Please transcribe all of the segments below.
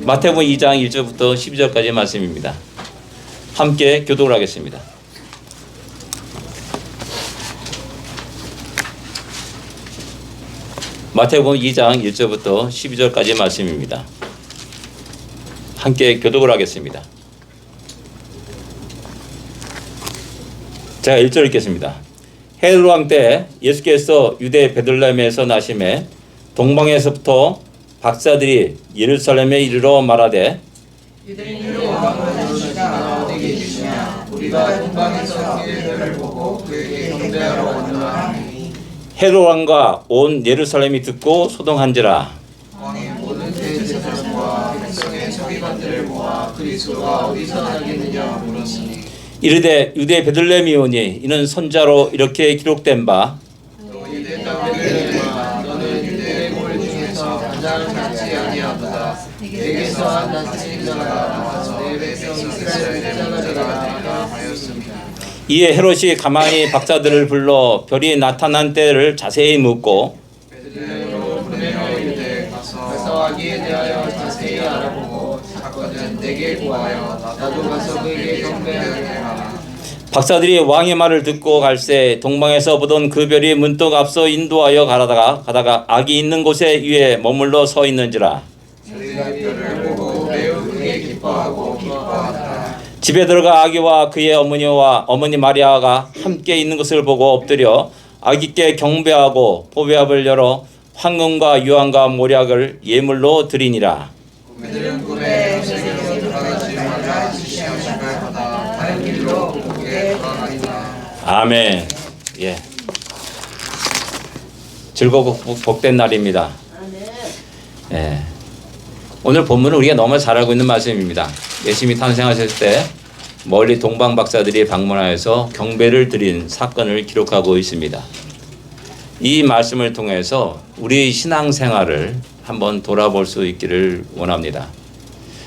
마태복음 2장 1절부터 12절까지의 말씀입니다. 함께 교독을 하겠습니다. 마태복음 2장 1절부터 12절까지의 말씀입니다. 함께 교독을 하겠습니다. 제가 1절 읽겠습니다. 헤롯 왕 때 예수께서 유대 베들레헴에서 나심에 동방에서부터 박사들이 예루살렘에 이르러 말하되 유대인으로 왕을 부르시나 어디 계시냐 우리가 동방에서 그를 보고 그에게 경배하러 왔노라 하니 헤롯 왕과 온 예루살렘이 듣고 소동한지라. 왕이 모든 대제사장과 백성의 서기관들을 모아 그리스도가 어디서 나겠느냐 물었으니 이르되 유대 베들레헴이 오니 이는 선자로 이렇게 기록된 바 또 유대 땅 베들레헴아 너는 유대의 물 중에서 가장 작지 아니하도다 내게서 한 낯선 자가 나와서 내 백성 이스라엘의 자가 되라 하였습니다. 이에 헤롯이 가만히 박사들을 불러 별이 나타난 때를 자세히 묻고 베들레헴으로 보내어 이르되 가서 아기에 대하여 자세히 알아보고 사건은 내게 구하여 나도 가서 그에게 경배하게 하라. 박사들이 왕의 말을 듣고 갈새 동방에서 보던 그 별이 문득 앞서 인도하여 가다가 아기 있는 곳에 위에 머물러 서 있는지라. 저희가 별을 보고 매우 크게 기뻐하고 기뻐하더라. 집에 들어가 아기와 그의 어머니와 어머니 마리아가 함께 있는 것을 보고 엎드려 아기께 경배하고 보배압을 열어 황금과 유황과 모략을 예물로 드리니라. 그들은 꿈에 요셉에서 들어가지 말라 지시하신 걸 받아 다른 길로 보게 돌아가니라. 아멘. 예. 즐겁고 복된 날입니다. 예. 오늘 본문은 우리가 너무 잘 알고 있는 말씀입니다. 예수님이 탄생하셨을 때 멀리 동방 박사들이 방문하여서 경배를 드린 사건을 기록하고 있습니다. 이 말씀을 통해서 우리 신앙생활을 한번 돌아볼 수 있기를 원합니다.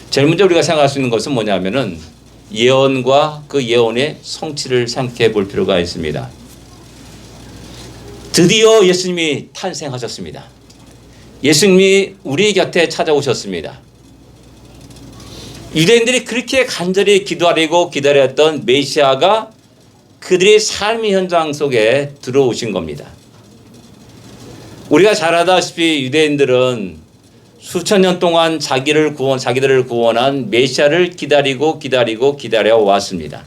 제일 먼저 우리가 생각할 수 있는 것은 뭐냐면은 예언과 그 예언의 성취를 생각해 볼 필요가 있습니다. 드디어 예수님이 탄생하셨습니다. 예수님이 우리 곁에 찾아오셨습니다. 유대인들이 그렇게 간절히 기다리고 기다렸던 메시아가 그들의 삶의 현장 속에 들어오신 겁니다. 우리가 잘 알다시피 유대인들은 수천 년 동안 자기들을 구원한 메시아를 기다려 왔습니다.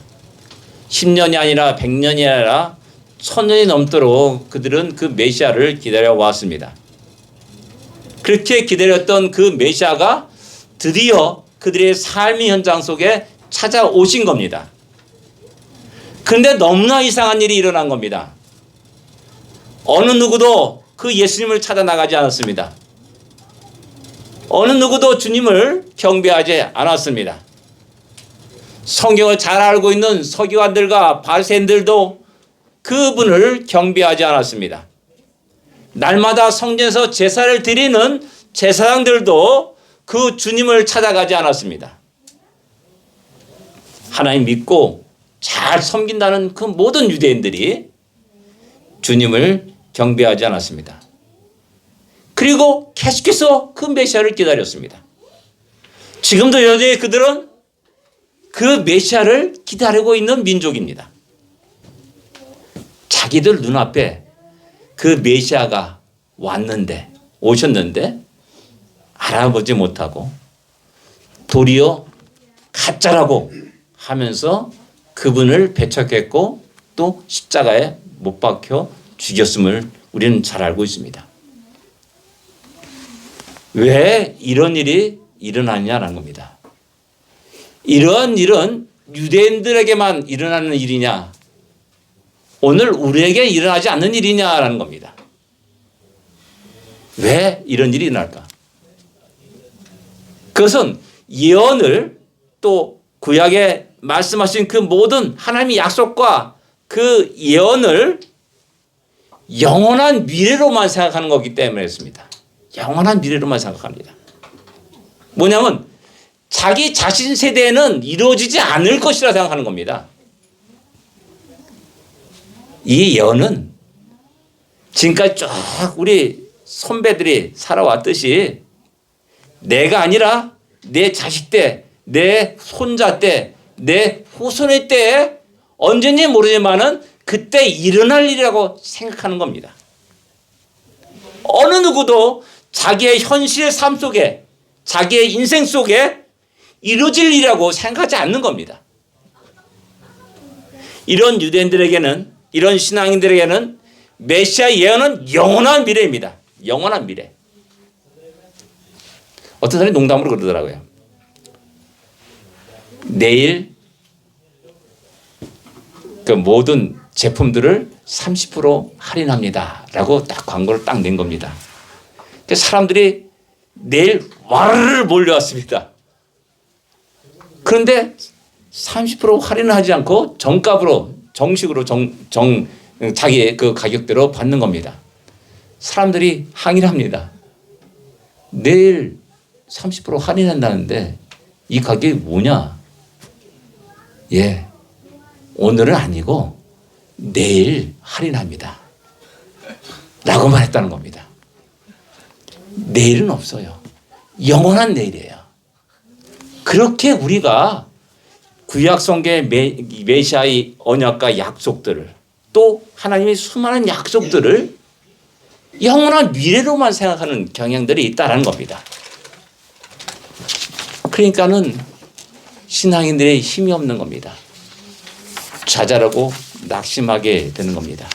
10년이 아니라 100년이 아니라 1000년이 넘도록 그들은 그 메시아를 기다려 왔습니다. 그렇게 기다렸던 그 메시아가 드디어 그들의 삶의 현장 속에 찾아오신 겁니다. 그런데 너무나 이상한 일이 일어난 겁니다. 어느 누구도 그 예수님을 찾아 나가지 않았습니다. 어느 누구도 주님을 경배하지 않았습니다. 성경을 잘 알고 있는 서기관들과 바리새인들도 그분을 경배하지 않았습니다. 날마다 성전에서 제사를 드리는 제사장들도 그 주님을 찾아가지 않았습니다. 하나님 믿고 잘 섬긴다는 그 모든 유대인들이 주님을 경배하지 않았습니다. 그리고 계속해서 그 메시아를 기다렸습니다. 지금도 여전히 그들은 그 메시아를 기다리고 있는 민족입니다. 자기들 눈앞에 그 메시아가 오셨는데 알아보지 못하고 도리어 가짜라고 하면서 그분을 배척했고 또 십자가에 못 박혀 죽였음을 우리는 잘 알고 있습니다. 왜 이런 일이 일어나냐는 겁니다. 이러한 일은 유대인들에게만 일어나는 일이냐, 오늘 우리에게 일어나지 않는 일이냐라는 겁니다. 왜 이런 일이 일어날까? 그것은 예언을 또 구약에 말씀하신 그 모든 하나님의 약속과 그 예언을 영원한 미래로만 생각하는 거기 때문에 그렇습니다. 영원한 미래로만 생각합니다. 뭐냐면 자기 자신 세대에는 이루어지지 않을 것이라 생각하는 겁니다. 이 예언은 지금까지 쭉 우리 선배들이 살아왔듯이 내가 아니라 내 자식 때, 내 손자 때, 내 후손의 때에 언제인지 모르지만은 그때 일어날 일이라고 생각하는 겁니다. 어느 누구도 자기의 현실의 삶 속에, 자기의 인생 속에 이루어질 일이라고 생각하지 않는 겁니다. 이런 유대인들에게는, 이런 신앙인들에게는 메시아 예언은 영원한 미래입니다. 영원한 미래. 어떤 사람이 농담으로 그러더라고요. 내일 그 모든 제품들을 30% 할인합니다 라고 딱 광고를 딱 낸 겁니다. 근데 사람들이 내일 와르르 몰려왔습니다. 그런데 30% 할인을 하지 않고 정값으로, 정식으로 자기의 그 가격대로 받는 겁니다. 사람들이 항의를 합니다. 내일 30% 할인한다는데 이 가격이 뭐냐? 예, 오늘은 아니고 내일 할인합니다 라고만 했다는 겁니다. 내일은 없어요. 영원한 내일이에요. 그렇게 우리가 구약 성경의 메시아의 언약과 약속들을, 또 하나님의 수많은 약속들을 영원한 미래로만 생각하는 경향들이 있다는 겁니다. 그러니까는 신앙인들의 힘이 없는 겁니다. 좌절하고 낙심하게 되는 겁니다.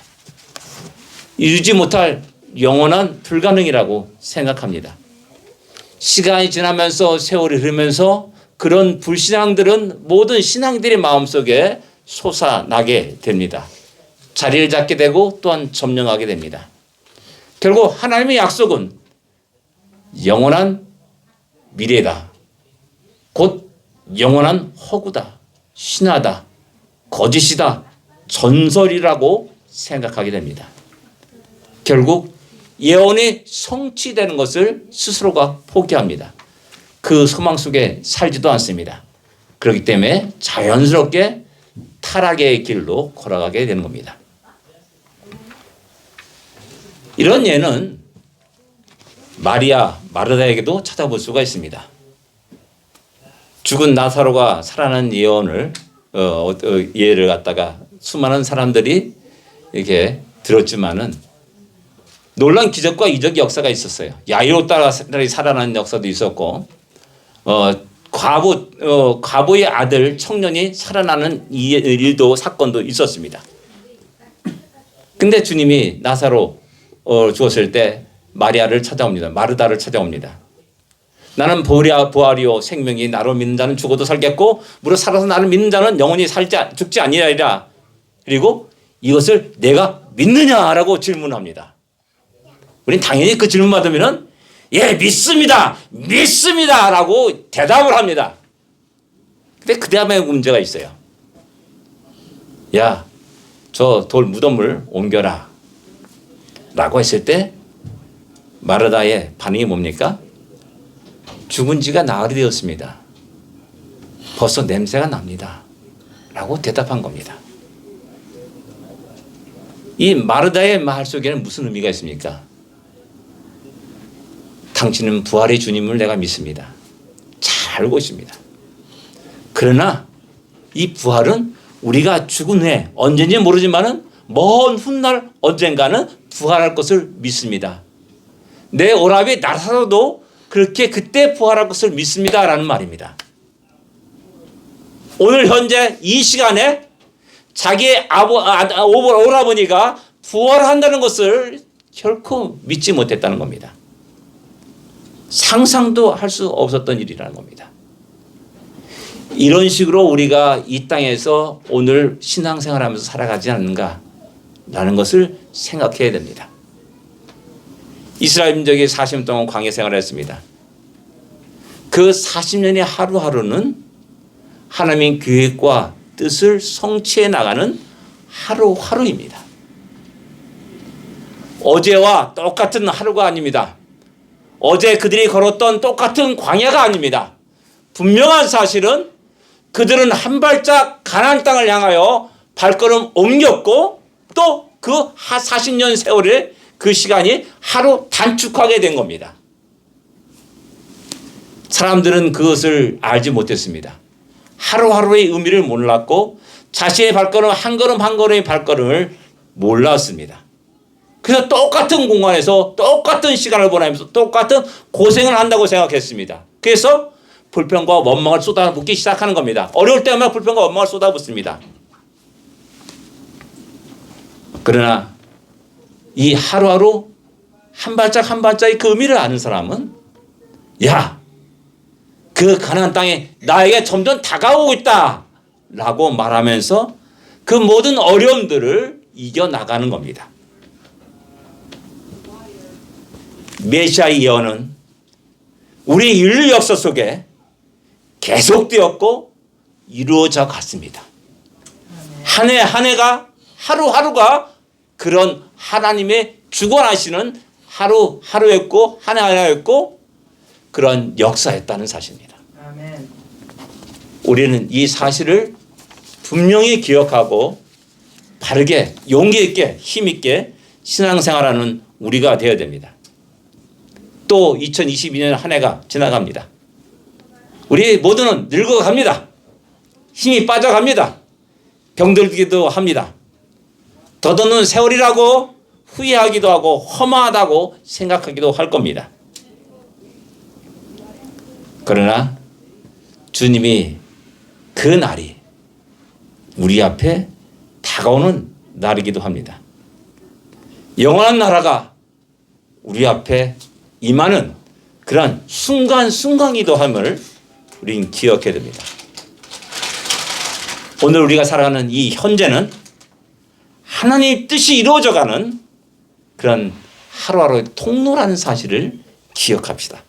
이루지 못할 영원한 불가능이라고 생각합니다. 시간이 지나면서 세월이 흐르면서 그런 불신앙들은 모든 신앙들의 마음속에 솟아나게 됩니다. 자리를 잡게 되고 또한 점령하게 됩니다. 결국 하나님의 약속은 영원한 미래다. 곧 영원한 허구다. 신화다. 거짓이다. 전설이라고 생각하게 됩니다. 결국 예언이 성취되는 것을 스스로가 포기합니다. 그 소망 속에 살지도 않습니다. 그렇기 때문에 자연스럽게 타락의 길로 걸어가게 되는 겁니다. 이런 예는 마리아, 마르다에게도 찾아볼 수가 있습니다. 죽은 나사로가 살아난 예언을 예를 갖다가 수많은 사람들이 이렇게 들었지만은 놀란 기적과 이적 역사가 있었어요. 야이로 딸이 살아난 역사도 있었고, 과부의 아들 청년이 살아나는 일도 사건도 있었습니다. 근데 주님이 나사로 죽었을 때 마리아를 찾아옵니다. 마르다를 찾아옵니다. 나는 부활이요 생명이 나로 믿는 자는 죽어도 살겠고 무릇 살아서 나를 믿는 자는 영원히 죽지 아니하리라. 그리고 이것을 내가 믿느냐라고 질문합니다. 우린 당연히 그 질문 받으면은 예, 믿습니다. 믿습니다. 라고 대답을 합니다. 근데 그 다음에 문제가 있어요. 야, 저 돌 무덤을 옮겨라. 라고 했을 때 마르다의 반응이 뭡니까? 죽은 지가 나흘이 되었습니다. 벌써 냄새가 납니다. 라고 대답한 겁니다. 이 마르다의 말 속에는 무슨 의미가 있습니까? 당신은 부활의 주님을 내가 믿습니다. 잘 알고 있습니다. 그러나 이 부활은 우리가 죽은 후에 언제인지 모르지만은 먼 훗날 언젠가는 부활할 것을 믿습니다. 내 오라비 나사로도 그렇게 그때 부활할 것을 믿습니다라는 말입니다. 오늘 현재 이 시간에 자기의 오라버니가 부활한다는 것을 결코 믿지 못했다는 겁니다. 상상도 할 수 없었던 일이라는 겁니다. 이런 식으로 우리가 이 땅에서 오늘 신앙생활하면서 살아가지 않는가라는 것을 생각해야 됩니다. 이스라엘 민족이 40년 동안 광야 생활을 했습니다. 그 40년의 하루하루는 하나님의 계획과 뜻을 성취해 나가는 하루하루입니다. 어제와 똑같은 하루가 아닙니다. 어제 그들이 걸었던 똑같은 광야가 아닙니다. 분명한 사실은 그들은 한 발짝 가나안 땅을 향하여 발걸음 옮겼고 또 그 40년 세월의 그 시간이 하루 단축하게 된 겁니다. 사람들은 그것을 알지 못했습니다. 하루하루의 의미를 몰랐고 자신의 발걸음 한 걸음 한 걸음의 발걸음을 몰랐습니다. 그래서 똑같은 공간에서 똑같은 시간을 보내면서 똑같은 고생을 한다고 생각했습니다. 그래서 불평과 원망을 쏟아붓기 시작하는 겁니다. 어려울 때마다 불평과 원망을 쏟아붓습니다. 그러나 이 하루하루 한 발짝 한 발짝의 그 의미를 아는 사람은 야, 그 가나안 땅에 나에게 점점 다가오고 있다 라고 말하면서 그 모든 어려움들을 이겨나가는 겁니다. 메시아의 예언은 우리 인류 역사 속에 계속되었고 이루어져 갔습니다. 한 해 한 해가 하루하루가 그런 하나님의 주관하시는 하루하루였고 한 해 한 해였고 그런 역사였다는 사실입니다. 아멘. 우리는 이 사실을 분명히 기억하고 바르게 용기 있게 힘 있게 신앙생활하는 우리가 되어야 됩니다. 또 2022년 한 해가 지나갑니다. 우리 모두는 늙어갑니다. 힘이 빠져갑니다. 병들기도 합니다. 더듬는 세월이라고 후회하기도 하고 허무하다고 생각하기도 할 겁니다. 그러나 주님이 그 날이 우리 앞에 다가오는 날이기도 합니다. 영원한 나라가 우리 앞에 임하는 그런 순간순간이기도 함을 우리는 기억해야 됩니다. 오늘 우리가 살아가는 이 현재는 하나님의 뜻이 이루어져가는 그런 하루하루의 통로라는 사실을 기억합시다.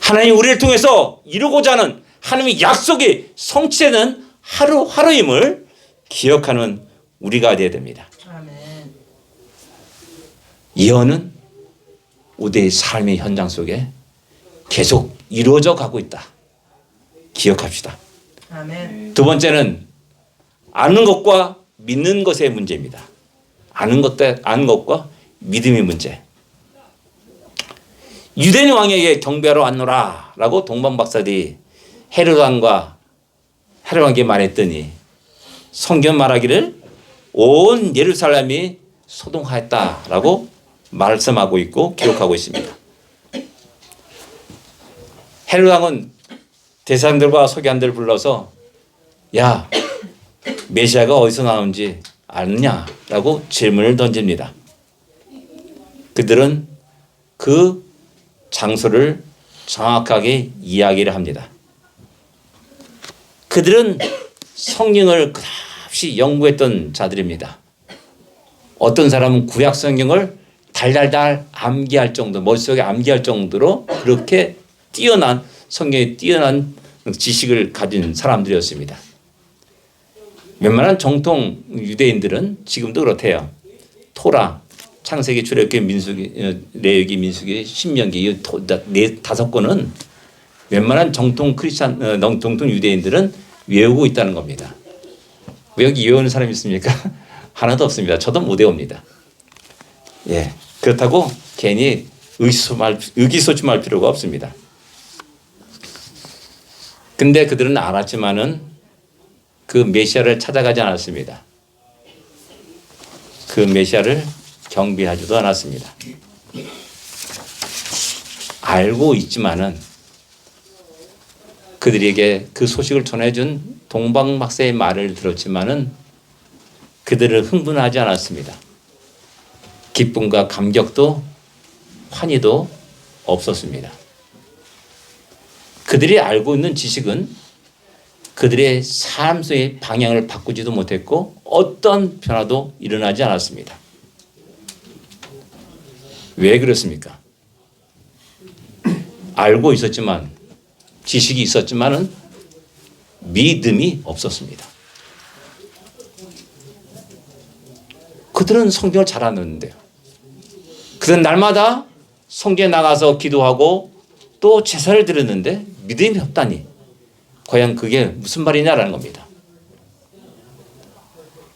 하나님 우리를 통해서 이루고자 하는 하나님의 약속이 성취되는 하루하루임을 기억하는 우리가 되어야 됩니다. 아멘. 예언은 우리의 삶의 현장 속에 계속 이루어져 가고 있다. 기억합시다. 아멘. 두 번째는 아는 것과 믿는 것의 문제입니다. 아는 것과 믿음의 문제. 유대인 왕에게 경배하러 왔노라 라고 동방 박사들이 헤롯 왕에게 말했더니 성경 말하기를 온 예루살렘이 소동하였다라고 말씀하고 있고 기록하고 있습니다. 헤롯 왕은 대사장들과 서기관들을 불러서 야, 메시아가 어디서 나오는지 아느냐라고 질문을 던집니다. 그들은 그 장소를 정확하게 이야기를 합니다. 그들은 성경을 끝없이 연구했던 자들입니다. 어떤 사람은 구약 성경을 달달달 암기할 정도, 머릿속에 암기할 정도로 그렇게 뛰어난 성경에 뛰어난 지식을 가진 사람들이었습니다. 웬만한 정통 유대인들은 지금도 그렇대요. 토라, 창세기, 출애굽기, 민수기, 레위기, 민수기, 신명기 이 다섯 권은 웬만한 정통 정통 유대인들은 외우고 있다는 겁니다. 왜 여기 외우는 사람이 있습니까? 하나도 없습니다. 저도 못 외웁니다. 예, 그렇다고 괜히 의기소침할 필요가 없습니다. 근데 그들은 알았지만은 그 메시아를 찾아가지 않았습니다. 그 메시아를 경배하지도 않았습니다. 알고 있지만은 그들에게 그 소식을 전해준 동방 박사의 말을 들었지만은 그들을 흥분하지 않았습니다. 기쁨과 감격도 환희도 없었습니다. 그들이 알고 있는 지식은 그들의 삶의 방향을 바꾸지도 못했고 어떤 변화도 일어나지 않았습니다. 왜 그렇습니까? 알고 있었지만 지식이 있었지만은 믿음이 없었습니다. 그들은 성경을 잘 아는데요. 그들은 날마다 성경에 나가서 기도하고 또 제사를 드렸는데 믿음이 없다니 과연 그게 무슨 말이냐라는 겁니다.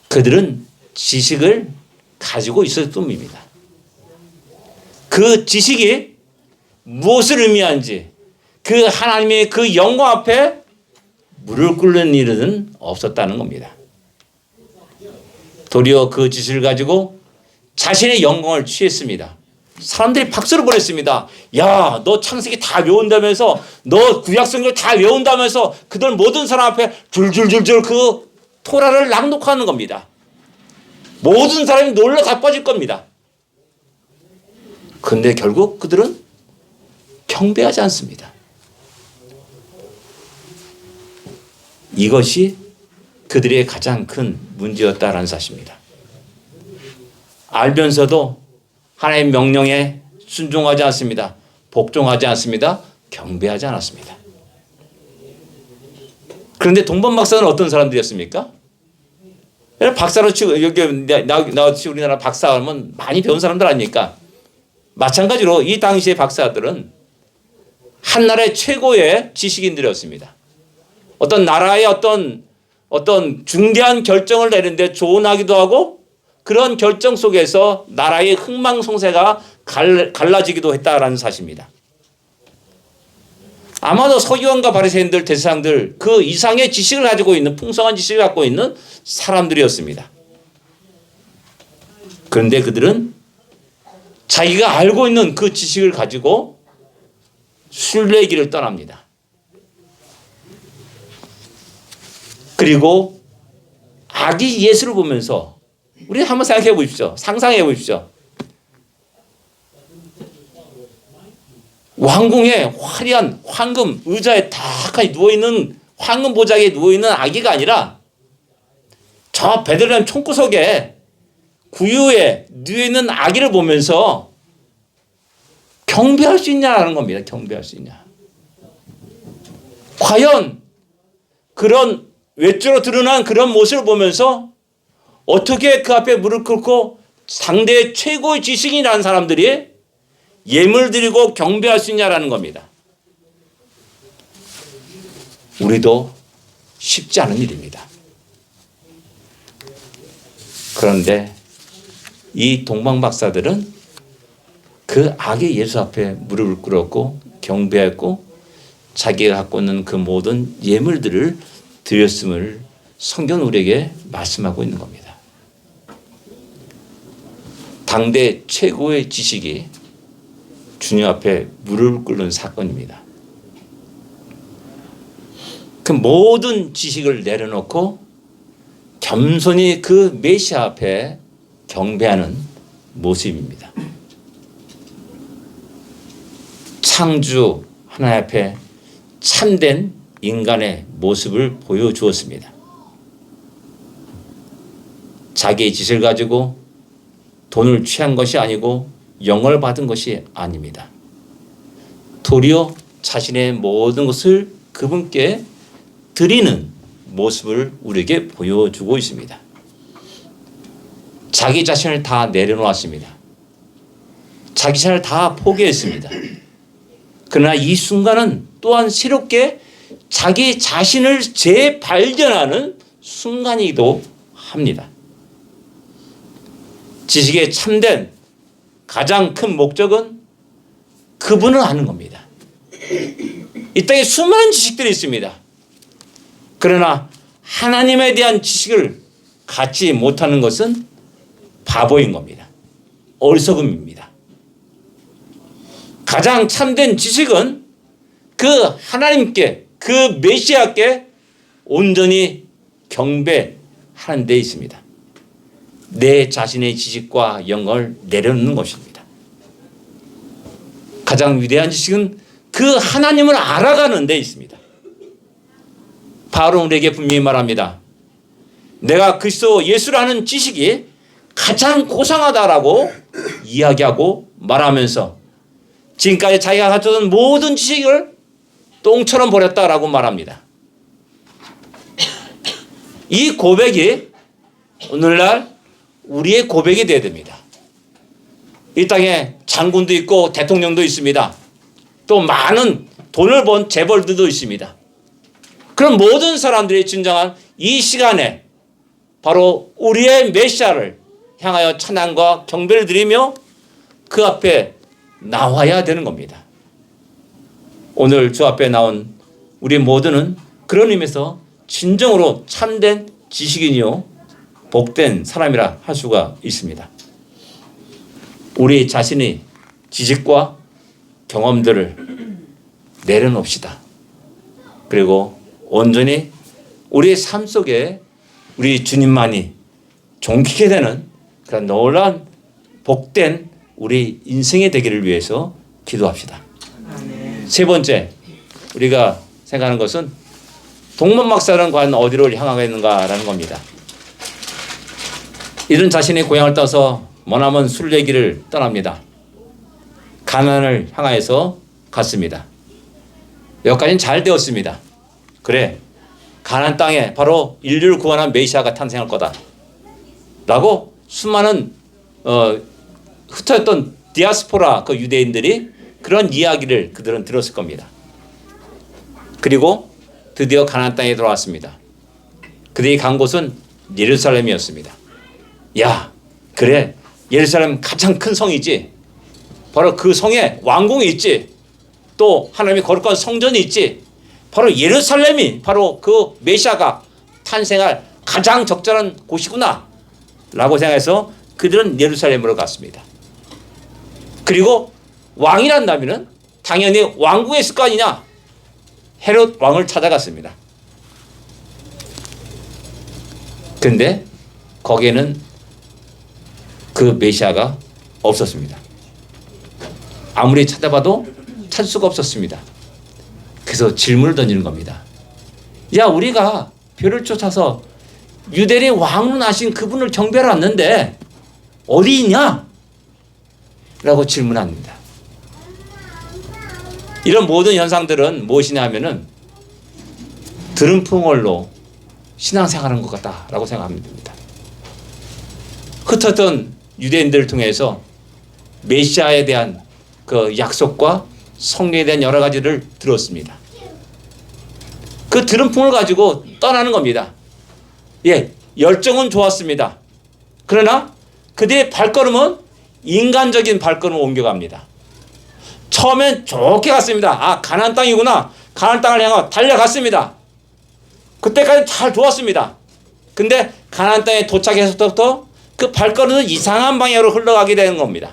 그들은 지식을 가지고 있을 뿐입니다. 그 지식이 무엇을 의미하는지 그 하나님의 그 영광 앞에 무릎 꿇는 일은 없었다는 겁니다. 도리어 그 짓을 가지고 자신의 영광을 취했습니다. 사람들이 박수를 보냈습니다. 야, 너 창세기 다 외운다면서, 너 구약성경을 다 외운다면서 그들 모든 사람 앞에 줄줄줄줄 그 토라를 낭독하는 겁니다. 모든 사람이 놀라 자빠질 겁니다. 그런데 결국 그들은 경배하지 않습니다. 이것이 그들의 가장 큰 문제였다라는 사실입니다. 알면서도 하나님의 명령에 순종하지 않습니다. 복종하지 않습니다. 경배하지 않았습니다. 그런데 동방 박사는 어떤 사람들이었습니까? 박사로 치고 여기 나같이 우리나라 박사 하면 많이 배운 사람들 아닙니까? 마찬가지로 이 당시의 박사들은 한 나라의 최고의 지식인들이었습니다. 어떤 나라의 어떤 중대한 결정을 내리는데 조언하기도 하고 그런 결정 속에서 나라의 흥망성쇠가 갈라지기도 했다라는 사실입니다. 아마도 서기관과 바리새인들, 대제사장들 그 이상의 지식을 가지고 있는 풍성한 지식을 갖고 있는 사람들이었습니다. 그런데 그들은 자기가 알고 있는 그 지식을 가지고 순례의 길을 떠납니다. 그리고 아기 예수를 보면서 우리 한번 생각해 보십시오. 상상해 보십시오. 왕궁에 화려한 황금 의자에 탁하니 누워있는 황금 보자기에 누워있는 아기가 아니라 저 베들레헴 총구석에 구유에 누워있는 아기를 보면서 경배할 수 있냐라는 겁니다. 경배할 수 있냐. 과연 그런 외적으로 드러난 그런 모습을 보면서 어떻게 그 앞에 무릎 꿇고 상대의 최고의 지식인이라는 사람들이 예물 드리고 경배할 수 있냐라는 겁니다. 우리도 쉽지 않은 일입니다. 그런데 이 동방 박사들은 그 악의 예수 앞에 무릎을 꿇었고 경배했고 자기가 갖고 있는 그 모든 예물들을 드렸음을 성경은 우리에게 말씀하고 있는 겁니다. 당대 최고의 지식이 주님 앞에 무릎을 꿇는 사건입니다. 그 모든 지식을 내려놓고 겸손히 그 메시아 앞에 경배하는 모습입니다. 창주 하나님 앞에 참된 인간의 모습을 보여주었습니다. 자기의 짓을 가지고 돈을 취한 것이 아니고 영을 받은 것이 아닙니다. 도리어 자신의 모든 것을 그분께 드리는 모습을 우리에게 보여주고 있습니다. 자기 자신을 다 내려놓았습니다. 자기 자신을 다 포기했습니다. 그러나 이 순간은 또한 새롭게 자기 자신을 재발견하는 순간이기도 합니다. 지식의 참된 가장 큰 목적은 그분을 아는 겁니다. 이 땅에 수많은 지식들이 있습니다. 그러나 하나님에 대한 지식을 갖지 못하는 것은 바보인 겁니다. 어리석음입니다. 가장 참된 지식은 그 하나님께, 그 메시아께 온전히 경배하는 데 있습니다. 내 자신의 지식과 영을 내려놓는 것입니다. 가장 위대한 지식은 그 하나님을 알아가는 데 있습니다. 바로 우리에게 분명히 말합니다. 내가 그리스도 예수라는 지식이 가장 고상하다라고 이야기하고 말하면서 지금까지 자기가 가졌던 모든 지식을 똥처럼 버렸다라고 말합니다. 이 고백이 오늘날 우리의 고백이 되어야 됩니다. 이 땅에 장군도 있고 대통령도 있습니다. 또 많은 돈을 번 재벌들도 있습니다. 그런 모든 사람들이 진정한 이 시간에 바로 우리의 메시아를 향하여 찬양과 경배를 드리며 그 앞에 나와야 되는 겁니다. 오늘 주 앞에 나온 우리 모두는 그런 의미에서 진정으로 참된 지식인이요 복된 사람이라 할 수가 있습니다. 우리 자신이 지식과 경험들을 내려놓읍시다. 그리고 온전히 우리의 삶 속에 우리 주님만이 존귀게 되는 그런 놀라운 복된 우리 인생이 되기를 위해서 기도합시다. 세 번째, 우리가 생각하는 것은 동문박사는 과연 어디로 향하고 있는가라는 겁니다. 이런 자신의 고향을 떠서 머나먼 순례길을 떠납니다. 가나안을 향하여서 갔습니다. 여기까지는 잘 되었습니다. 그래, 가나안 땅에 바로 인류를 구원한 메시아가 탄생할 거다 라고 수많은 흩어졌던 디아스포라 그 유대인들이 그런 이야기를 그들은 들었을 겁니다. 그리고 드디어 가나안 땅에 들어왔습니다. 그들이 간 곳은 예루살렘이었습니다. 야, 그래, 예루살렘 가장 큰 성이지. 바로 그 성에 왕궁이 있지. 또 하나님의 거룩한 성전이 있지. 바로 예루살렘이 바로 그 메시아가 탄생할 가장 적절한 곳이구나 라고 생각해서 그들은 예루살렘으로 갔습니다. 그리고 왕이란다면 당연히 왕궁에 있을 거 아니냐. 헤롯 왕을 찾아갔습니다. 그런데 거기에는 그 메시아가 없었습니다. 아무리 찾아봐도 찾을 수가 없었습니다. 그래서 질문을 던지는 겁니다. 야, 우리가 별을 쫓아서 유대인의 왕으로 나신 그분을 경배하러 왔는데 어디 있냐? 라고 질문합니다. 이런 모든 현상들은 무엇이냐 하면은 들음풍월로 신앙생활하는 것 같다라고 생각하면 됩니다. 흩어졌던 유대인들을 통해서 메시아에 대한 그 약속과 성령에 대한 여러 가지를 들었습니다. 그 들음풍을 가지고 떠나는 겁니다. 예, 열정은 좋았습니다. 그러나 그들의 발걸음은 인간적인 발걸음을 옮겨갑니다. 처음엔 좋게 갔습니다. 아, 가나안 땅이구나. 가나안 땅을 향하여 달려갔습니다. 그때까지 잘 좋았습니다. 근데 가나안 땅에 도착해서부터 그 발걸음은 이상한 방향으로 흘러가게 되는 겁니다.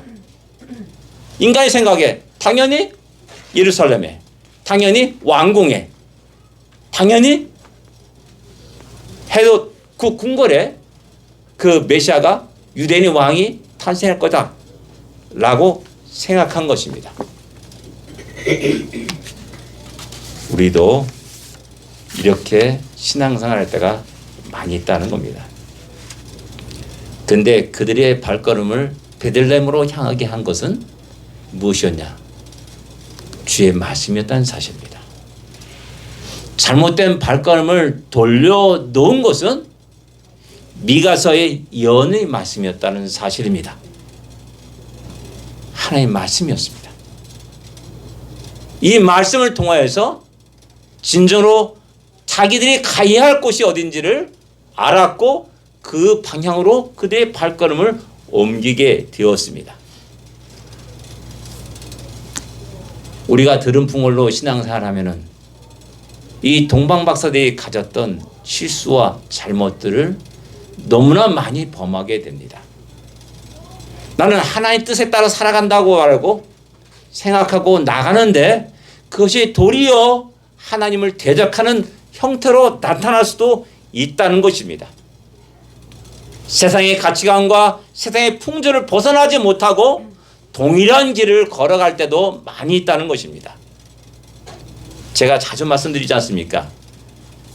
인간의 생각에 당연히 예루살렘에, 당연히 왕궁에, 당연히 헤롯 그 궁궐에 그 메시아가 유대인의 왕이 탄생할 거다 라고 생각한 것입니다. 우리도 이렇게 신앙생활 할 때가 많이 있다는 겁니다. 근데 그들의 발걸음을 베들레헴으로 향하게 한 것은 무엇이었냐? 주의 말씀이었다는 사실입니다. 잘못된 발걸음을 돌려놓은 것은 미가서의 예언의 말씀이었다는 사실입니다. 하나님의 말씀이었습니다. 이 말씀을 통하여서 진정으로 자기들이 가야 할 곳이 어딘지를 알았고 그 방향으로 그들의 발걸음을 옮기게 되었습니다. 우리가 들음풍월로 신앙생활하면은 이 동방박사들이 가졌던 실수와 잘못들을 너무나 많이 범하게 됩니다. 나는 하나님의 뜻에 따라 살아간다고 말하고 생각하고 나가는데 그것이 도리어 하나님을 대적하는 형태로 나타날 수도 있다는 것입니다. 세상의 가치관과 세상의 풍조를 벗어나지 못하고 동일한 길을 걸어갈 때도 많이 있다는 것입니다. 제가 자주 말씀드리지 않습니까?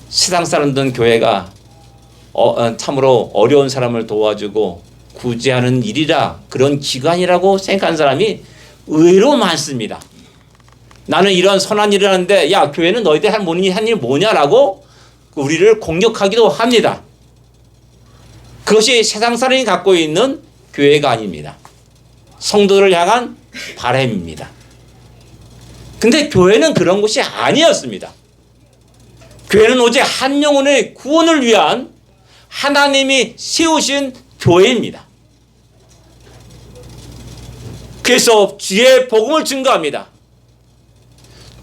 세상 사람들은 교회가 참으로 어려운 사람을 도와주고 구제하는 일이라 그런 기관이라고 생각하는 사람이 의외로 많습니다. 나는 이런 선한 일을 하는데 야, 교회는 너희들 한 일 뭐냐라고 우리를 공격하기도 합니다. 그것이 세상 사람이 갖고 있는 교회가 아닙니다. 성도를 향한 바람입니다. 근데 교회는 그런 곳이 아니었습니다. 교회는 오직 한 영혼의 구원을 위한 하나님이 세우신 교회입니다. 그래서 주의 복음을 증거합니다.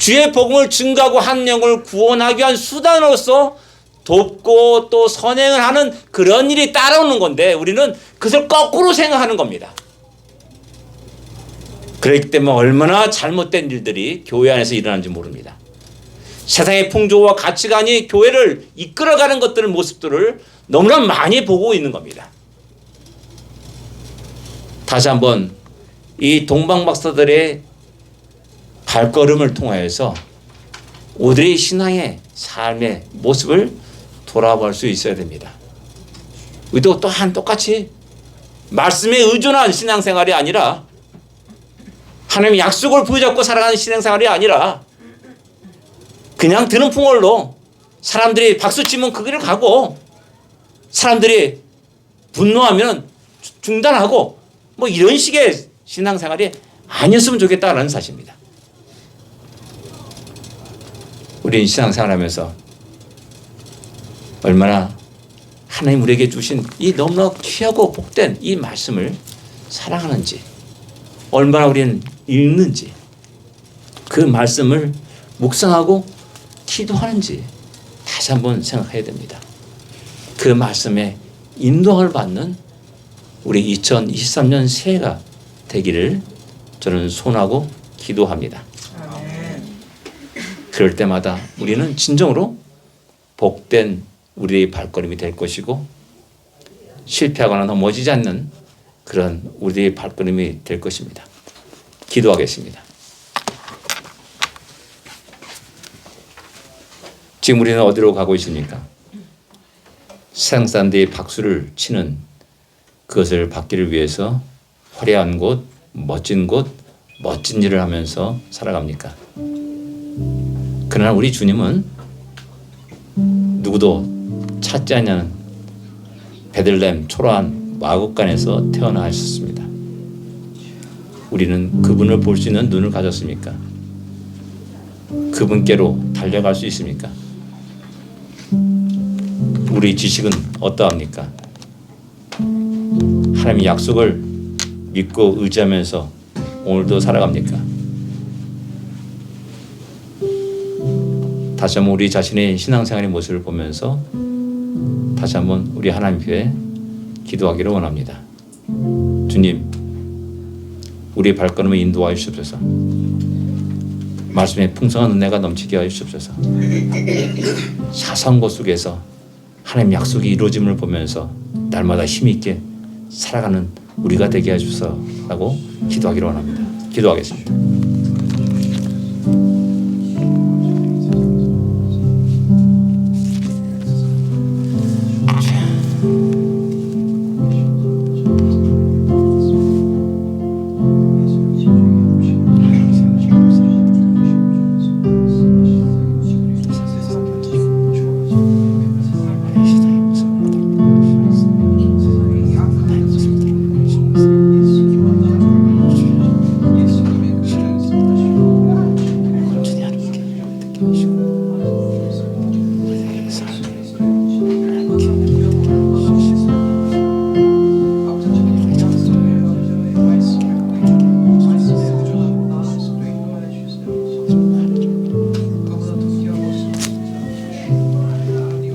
주의 복음을 증거하고 한 영을 구원하기 위한 수단으로서 돕고 또 선행을 하는 그런 일이 따라오는 건데 우리는 그것을 거꾸로 생각하는 겁니다. 그렇기 때문에 얼마나 잘못된 일들이 교회 안에서 일어나는지 모릅니다. 세상의 풍조와 가치관이 교회를 이끌어가는 것들의 모습들을 너무나 많이 보고 있는 겁니다. 다시 한번 이 동방박사들의 발걸음을 통하여서 우리의 신앙의 삶의 모습을 돌아볼 수 있어야 됩니다. 우리도 또한 똑같이 말씀에 의존한 신앙생활이 아니라 하나님의 약속을 부여잡고 살아가는 신앙생활이 아니라 그냥 드는 풍월로 사람들이 박수치면 그 길을 가고 사람들이 분노하면 중단하고 뭐 이런 식의 신앙생활이 아니었으면 좋겠다라는 사실입니다. 우리는 신앙생활하면서 얼마나 하나님 우리에게 주신 이 너무나 귀하고 복된 이 말씀을 사랑하는지, 얼마나 우리는 읽는지, 그 말씀을 묵상하고 기도하는지 다시 한번 생각해야 됩니다. 그 말씀에 인도를 받는 우리 2023년 새해가 되기를 저는 소원하고 기도합니다. 아멘. 그럴 때마다 우리는 진정으로 복된 우리의 발걸음이 될 것이고 실패하거나 넘어지지 않는 그런 우리의 발걸음이 될 것입니다. 기도하겠습니다. 지금 우리는 어디로 가고 있습니까? 세상 사람들이 박수를 치는 그것을 받기를 위해서 화려한 곳, 멋진 일을 하면서 살아갑니까? 그러나 우리 주님은 누구도 찾지 않는 베들레헴 초라한 마구간에서 태어나셨습니다. 우리는 그분을 볼 수 있는 눈을 가졌습니까? 그분께로 달려갈 수 있습니까? 우리 지식은 어떠합니까? 하나님의 약속을 믿고 의지하면서 오늘도 살아갑니까? 다시 한번 우리 자신의 신앙생활의 모습을 보면서 다시 한번 우리 하나님 앞에 기도하기를 원합니다. 주님, 우리 발걸음을 인도하여 주옵소서. 말씀의 풍성한 은혜가 넘치게 하여 주옵소서. 사소한 것 속에서 하나님 약속이 이루어짐을 보면서 날마다 힘있게 살아가는 우리가 되게 하소서라고 기도하기를 원합니다. 기도하겠습니다.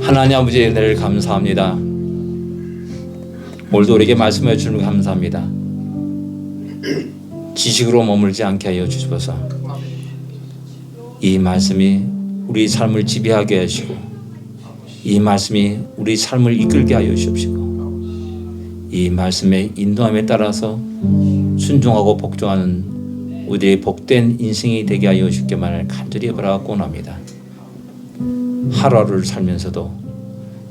하나님 아버지의 은혜를 감사합니다. 오늘도 우리에게 말씀해 주시는 것 감사합니다. 지식으로 머물지 않게 하여 주시옵소서. 이 말씀이 우리 삶을 지배하게 하시고 이 말씀이 우리 삶을 이끌게 하여 주시옵시고 이 말씀의 인도함에 따라서 순종하고 복종하는 우리의 복된 인생이 되게 하여 주시기만을 간절히 바라고 원합니다. 하루하루를 살면서도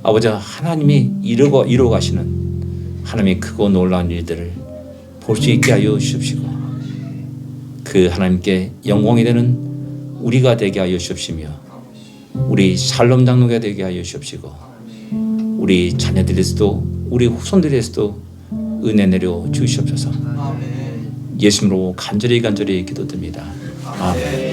아버지 하나님이 이루어 가시는 하나님의 크고 놀라운 일들을 볼 수 있게 하여 주십시고 그 하나님께 영광이 되는 우리가 되게 하여 주십시며 우리 살롬 장로가 되게 하여 주십시고 우리 자녀들에서도 우리 후손들에서도 은혜 내려 주시옵소서. 예수님으로 간절히 기도드립니다. 아멘.